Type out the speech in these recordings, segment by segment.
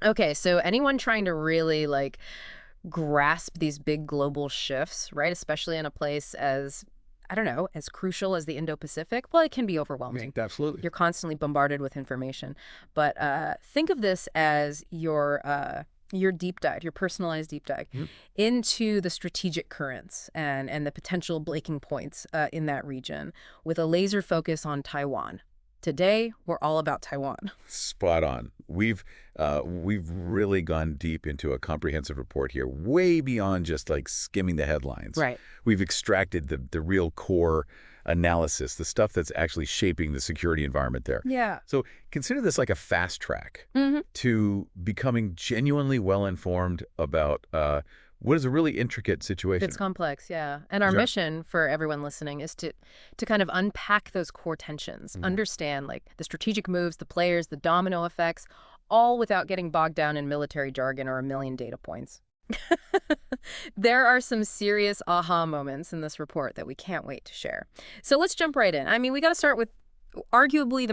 Okay, so anyone trying to really grasp these big global shifts, right? Especially in a place as, I don't know, as crucial as the Indo-Pacific, well, it can be overwhelming. Absolutely. You're constantly bombarded with information. But think of this as your deep dive, your personalized deep dive Mhm. into the strategic currents and the potential breaking points in that region with a laser focus on Taiwan. Today, we're all about Taiwan. Spot on. We've really gone deep into a comprehensive report here, way beyond just like skimming the headlines. Right. We've extracted the real core analysis, the stuff that's actually shaping the security environment there. Yeah. So consider this like a fast track Hmm. to becoming genuinely well-informed about what is a really intricate It's situation. complex, yeah. And our Sure. mission for everyone listening is to kind of unpack those core tensions, Mhm. understand the strategic moves, the players, the domino effects, all without getting bogged down in military jargon or a million data points. There are some serious aha moments in this report that we can't wait to share. So let's jump right in. I mean, we got to start with arguably the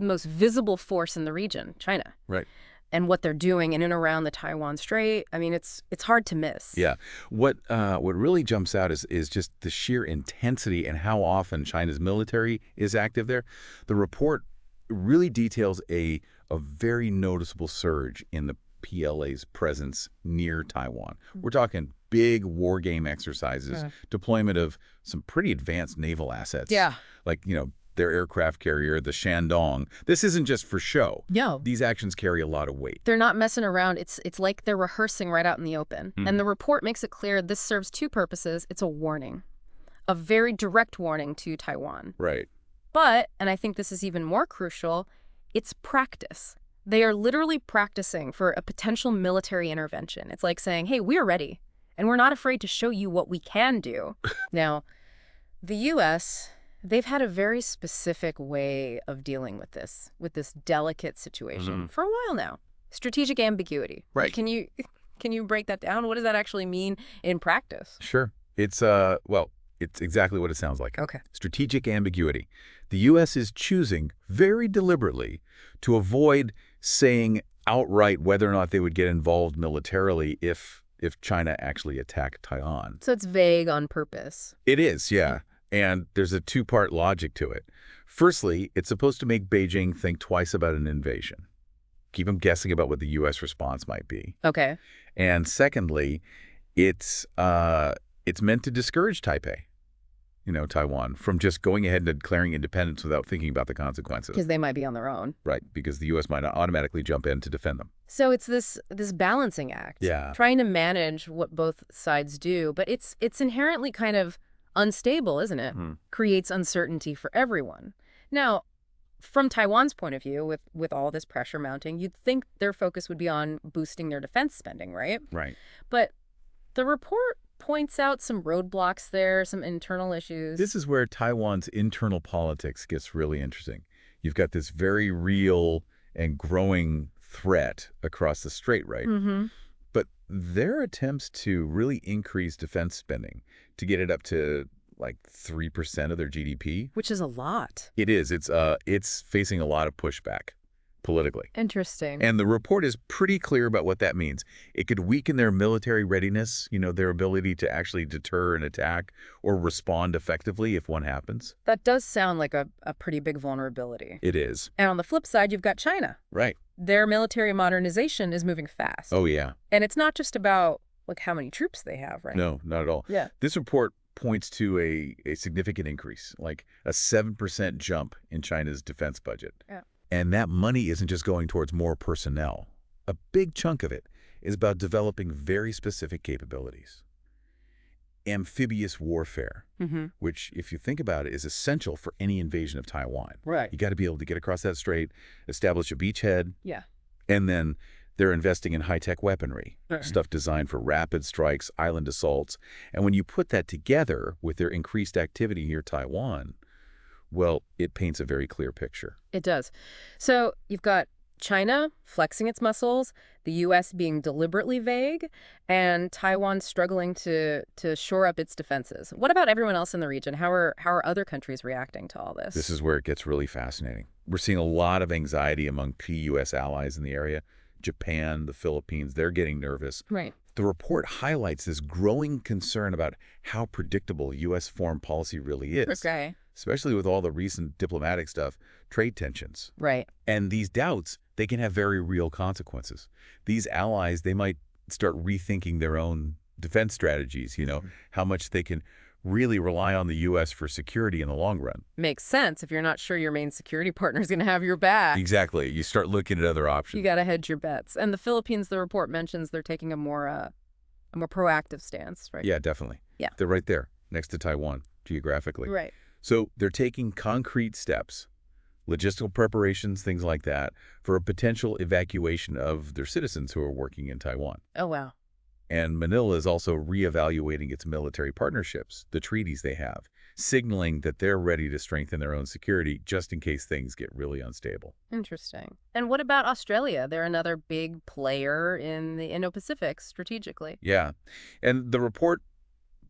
most visible force in the region, China, Right. and what they're doing in and around the Taiwan Strait. I mean, it's hard to miss. Yeah. What really jumps out is just the sheer intensity and how often China's military is active there. The report really details a very noticeable surge in the PLA's presence near Taiwan. We're talking big war game exercises, Yeah. deployment of some pretty advanced naval assets. Yeah. Like, their aircraft carrier, the Shandong. This isn't just for show. No. These actions carry a lot of weight. They're not messing around. It's like they're rehearsing right out in the open. Hmm. And the report makes it clear this serves two purposes. It's a warning, a very direct warning to Taiwan. Right. But, and I think this is even more crucial, it's practice. They are literally practicing for a potential military intervention. It's like saying, hey, we're ready, and we're not afraid to show you what we can do. Now, the U.S., they've had a very specific way of dealing with this delicate situation for a while now. Strategic ambiguity. Right. Can you break that down? What does that actually mean in practice? Sure. It's it's exactly what it sounds like. Okay. Strategic ambiguity. The U.S. is choosing very deliberately to avoid saying outright whether or not they would get involved militarily if China actually attacked Taiwan. So it's vague on purpose. It is, yeah. And there's a two-part logic to it. Firstly, it's supposed to make Beijing think twice about an invasion. Keep them guessing about what the U.S. response might be. Okay. And secondly, it's meant to discourage Taiwan, from just going ahead and declaring independence without thinking about the consequences. Because they might be on their own. Right, because the U.S. might not automatically jump in to defend them. So it's this balancing act. Yeah. Trying to manage what both sides do, but it's inherently kind of unstable, isn't it? Creates uncertainty for everyone. Now, from Taiwan's point of view, with all this pressure mounting, you'd think their focus would be on boosting their defense spending, right? Right. But the report points out some roadblocks there, some internal issues. This is where Taiwan's internal politics gets really interesting. You've got this very real and growing threat across the strait, right? Mm-hmm. But their attempts to really increase defense spending to get it up to like 3% of their GDP. Which is a lot. It is. It's facing a lot of pushback politically. Interesting. And the report is pretty clear about what that means. It could weaken their military readiness, their ability to actually deter an attack or respond effectively if one happens. That does sound like a pretty big vulnerability. It is. And on the flip side, you've got China. Right. Their military modernization is moving fast. Oh, yeah. And it's not just about how many troops they have, right? No, not at all. Yeah. This report points to a significant increase, like a 7% jump in China's defense budget. Yeah. And that money isn't just going towards more personnel. A big chunk of it is about developing very specific capabilities. Amphibious warfare, which, if you think about it, is essential for any invasion of Taiwan. Right. You got to be able to get across that strait, establish a beachhead, Yeah. and then they're investing in high-tech weaponry, Right. stuff designed for rapid strikes, island assaults. And when you put that together with their increased activity near Taiwan, well, it paints a very clear picture. It does. So you've got China flexing its muscles, the U.S. being deliberately vague, and Taiwan struggling to shore up its defenses. What about everyone else in the region? How are other countries reacting to all this? This is where it gets really fascinating. We're seeing a lot of anxiety among key U.S. allies in the area. Japan, the Philippines, they're getting nervous. Right. The report highlights this growing concern about how predictable U.S. foreign policy really is, Okay. especially with all the recent diplomatic stuff, trade tensions. Right. And these doubts, they can have very real consequences. These allies, they might start rethinking their own defense strategies, how much they can really rely on the U.S. for security in the long run. Makes sense if you're not sure your main security partner is going to have your back. Exactly. You start looking at other You options. got to hedge your bets. And the Philippines, the report mentions they're taking a more proactive stance, right? Yeah, definitely. Yeah. They're right there, next to Taiwan, geographically. Right. So they're taking concrete steps, logistical preparations, things like that, for a potential evacuation of their citizens who are working in Taiwan. Oh, wow. And Manila is also reevaluating its military partnerships, the treaties they have, signaling that they're ready to strengthen their own security just in case things get really unstable. Interesting. And what about Australia? They're another big player in the Indo-Pacific strategically. Yeah. And the report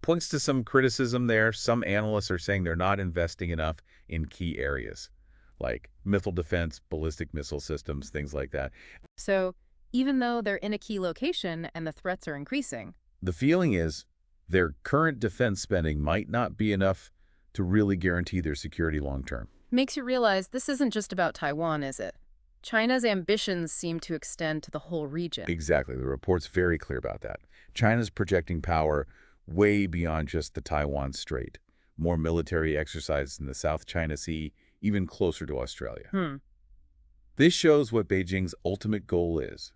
points to some criticism there. Some analysts are saying they're not investing enough in key areas, like missile defense, ballistic missile systems, things like that. So even though they're in a key location and the threats are increasing. The feeling is their current defense spending might not be enough to really guarantee their security long term. Makes you realize this isn't just about Taiwan, is it? China's ambitions seem to extend to the whole region. Exactly. The report's very clear about that. China's projecting power way beyond just the Taiwan Strait. More military exercises in the South China Sea, even closer to Australia. This shows what Beijing's ultimate goal is: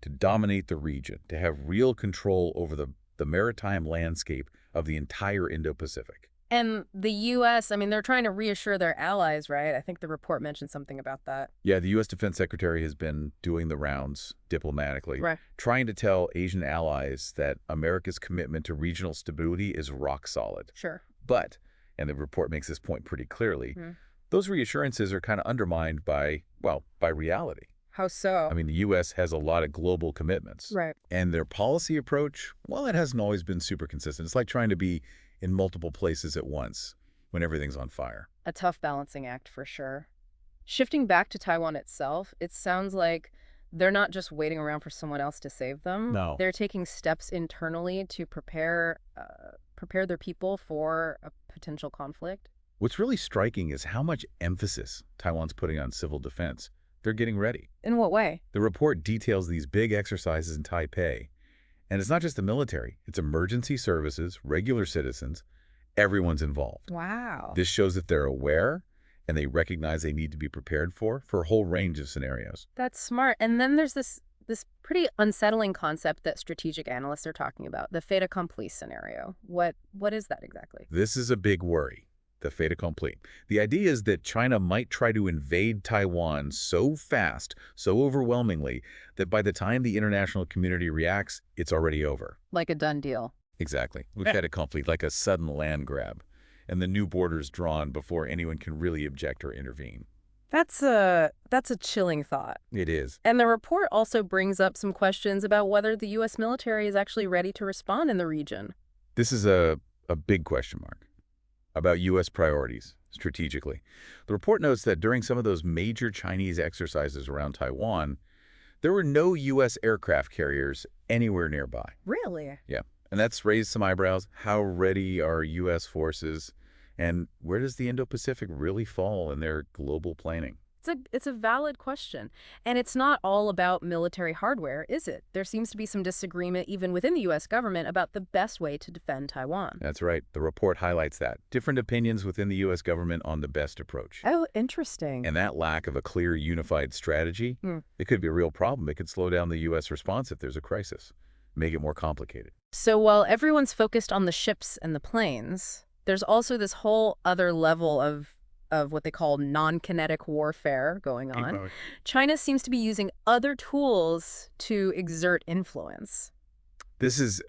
to dominate the region, to have real control over the maritime landscape of the entire Indo-Pacific. And the U.S., they're trying to reassure their allies, right? I think the report mentioned something about that. Yeah, the U.S. Defense Secretary has been doing the rounds diplomatically, Right. trying to tell Asian allies that America's commitment to regional stability is rock solid. Sure. But, and the report makes this point pretty clearly, those reassurances are kind of undermined by reality. How so? The U.S. has a lot of global commitments. Right. And their policy approach, well, it hasn't always been super consistent. It's like trying to be in multiple places at once when everything's on fire. A tough balancing act for sure. Shifting back to Taiwan itself, it sounds like they're not just waiting around for someone else to save them. No. They're taking steps internally to prepare their people for a potential conflict. What's really striking is how much emphasis Taiwan's putting on civil defense. They're getting ready. In what way? The report details these big exercises in Taipei. And it's not just the military. It's emergency services, regular citizens. Everyone's involved. Wow. This shows that they're aware and they recognize they need to be prepared for a whole range of scenarios. That's smart. And then there's this pretty unsettling concept that strategic analysts are talking about, the fait accompli scenario. What is that exactly? This is a big worry, the fait accompli. The idea is that China might try to invade Taiwan so fast, so overwhelmingly, that by the time the international community reacts, it's already over. Like a done deal. Exactly. The fait accompli, like a sudden land grab, and the new borders drawn before anyone can really object or intervene. That's a chilling thought. It is. And the report also brings up some questions about whether the U.S. military is actually ready to respond in the region. This is a big question mark about U.S. priorities strategically. The report notes that during some of those major Chinese exercises around Taiwan, there were no U.S. aircraft carriers anywhere nearby. Really? Yeah. And that's raised some eyebrows. How ready are U.S. forces? And where does the Indo-Pacific really fall in their global planning? It's a valid question. And it's not all about military hardware, is it? There seems to be some disagreement even within the U.S. government about the best way to defend Taiwan. That's right. The report highlights that. Different opinions within the U.S. government on the best approach. Oh, interesting. And that lack of a clear, unified strategy, it could be a real problem. It could slow down the U.S. response if there's a crisis, make it more complicated. So while everyone's focused on the ships and the planes, there's also this whole other level of what they call non-kinetic warfare going on. China seems to be using other tools to exert influence. This is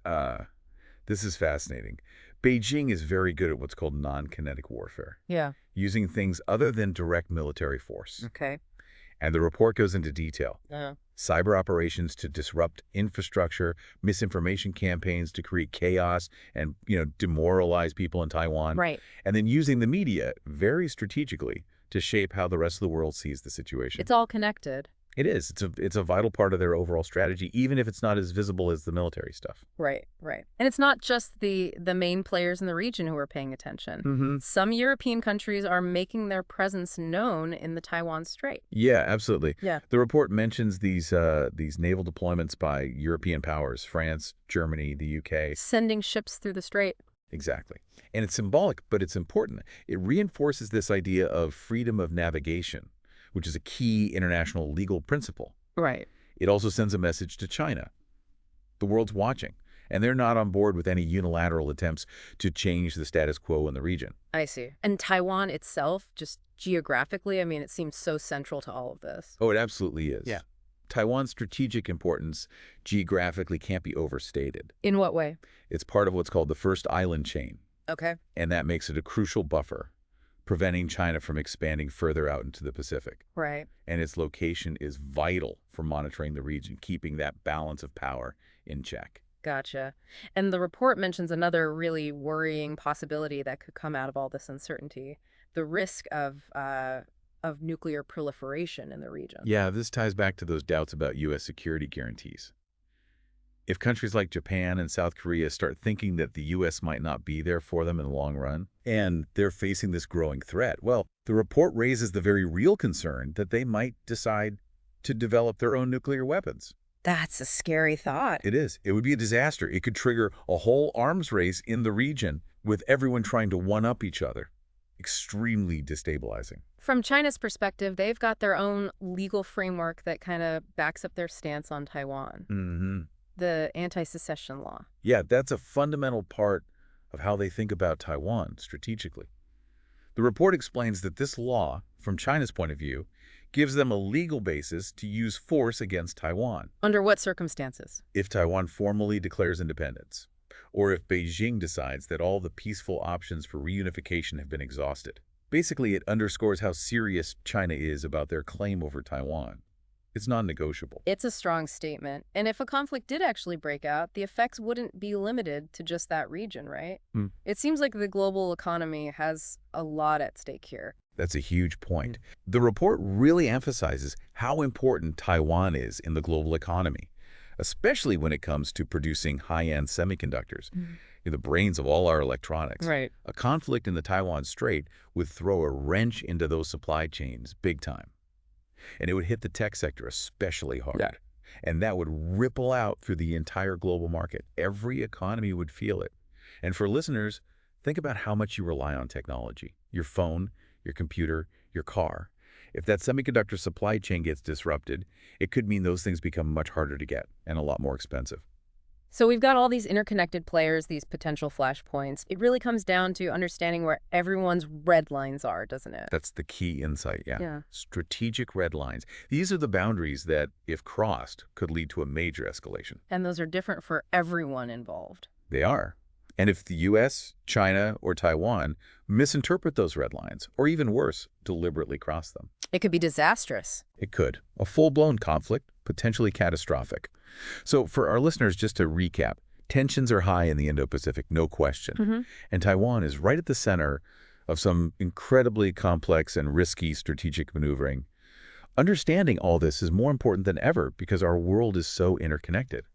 fascinating. Beijing is very good at what's called non-kinetic warfare. Yeah. Using things other than direct military force. Okay. And the report goes into detail. Cyber operations to disrupt infrastructure, misinformation campaigns to create chaos and, demoralize people in Taiwan. Right. And then using the media very strategically to shape how the rest of the world sees the situation. It's all connected. It is. It's a vital part of their overall strategy, even if it's not as visible as the military stuff. Right, right. And it's not just the main players in the region who are paying attention. Mm-hmm. Some European countries are making their presence known in the Taiwan Strait. Yeah, absolutely. Yeah. The report mentions these naval deployments by European powers, France, Germany, the UK. Sending ships through the strait. Exactly. And it's symbolic, but it's important. It reinforces this idea of freedom of navigation, which is a key international legal principle. Right. It also sends a message to China. The world's watching, and they're not on board with any unilateral attempts to change the status quo in the region. I see. And Taiwan itself, just geographically, I mean, it seems so central to all of this. Oh, it absolutely is. Yeah. Taiwan's strategic importance geographically can't be overstated. In what way? It's part of what's called the first island chain, Okay. and that makes it a crucial buffer, preventing China from expanding further out into the Pacific. Right. And its location is vital for monitoring the region, keeping that balance of power in check. Gotcha. And the report mentions another really worrying possibility that could come out of all this uncertainty, the risk of nuclear proliferation in the region. Yeah, this ties back to those doubts about U.S. security guarantees. If countries like Japan and South Korea start thinking that the U.S. might not be there for them in the long run, and they're facing this growing threat, well, the report raises the very real concern that they might decide to develop their own nuclear weapons. That's a scary thought. It is. It would be a disaster. It could trigger a whole arms race in the region with everyone trying to one-up each other. Extremely destabilizing. From China's perspective, they've got their own legal framework that kind of backs up their stance on Taiwan. Mm-hmm. The anti-secession law. Yeah, that's a fundamental part of how they think about Taiwan strategically. The report explains that this law, from China's point of view, gives them a legal basis to use force against Taiwan. Under what circumstances? If Taiwan formally declares independence, or if Beijing decides that all the peaceful options for reunification have been exhausted. Basically, it underscores how serious China is about their claim over Taiwan. It's non-negotiable. It's a strong statement. And if a conflict did actually break out, the effects wouldn't be limited to just that region, right? It seems like the global economy has a lot at stake here. That's a huge point. The report really emphasizes how important Taiwan is in the global economy, especially when it comes to producing high-end semiconductors, the brains of all our electronics. Right. A conflict in the Taiwan Strait would throw a wrench into those supply chains big time. And it would hit the tech sector especially hard. Yeah. And that would ripple out through the entire global market. Every economy would feel it. And for listeners, think about how much you rely on technology. Your phone, your computer, your car. If that semiconductor supply chain gets disrupted, it could mean those things become much harder to get and a lot more expensive. So we've got all these interconnected players, these potential flashpoints. It really comes down to understanding where everyone's red lines are, doesn't it? That's the key insight, yeah. Yeah. Strategic red lines. These are the boundaries that, if crossed, could lead to a major escalation. And those are different for everyone involved. They are. And if the U.S., China, or Taiwan misinterpret those red lines, or even worse, deliberately cross them, It could be disastrous. it could. A full-blown conflict, potentially catastrophic. So for our listeners, just to recap, tensions are high in the Indo-Pacific, no question. And Taiwan is right at the center of some incredibly complex and risky strategic maneuvering. Understanding all this is more important than ever because our world is so interconnected.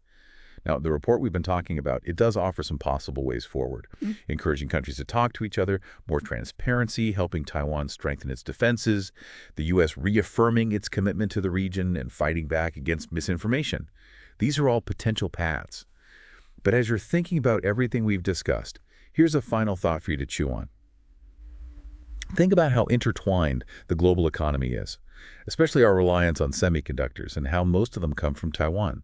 Now, the report we've been talking about, it does offer some possible ways forward, encouraging countries to talk to each other, more transparency, helping Taiwan strengthen its defenses, the U.S. reaffirming its commitment to the region and fighting back against misinformation. These are all potential paths. But as you're thinking about everything we've discussed, here's a final thought for you to chew on. Think about how intertwined the global economy is, especially our reliance on semiconductors and how most of them come from Taiwan.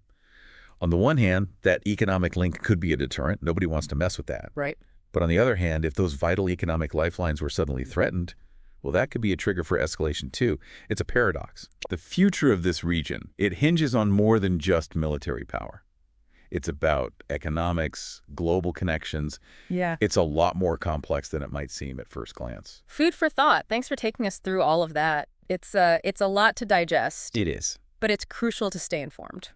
On the one hand, that economic link could be a deterrent. Nobody wants to mess with that. Right. But on the other hand, if those vital economic lifelines were suddenly threatened, well, that could be a trigger for escalation too. It's a paradox. The future of this region, it hinges on more than just military power. It's about economics, global connections. Yeah. It's a lot more complex than it might seem at first glance. Food for thought. Thanks for taking us through all of that. It's a lot to digest. It is. But it's crucial to stay informed.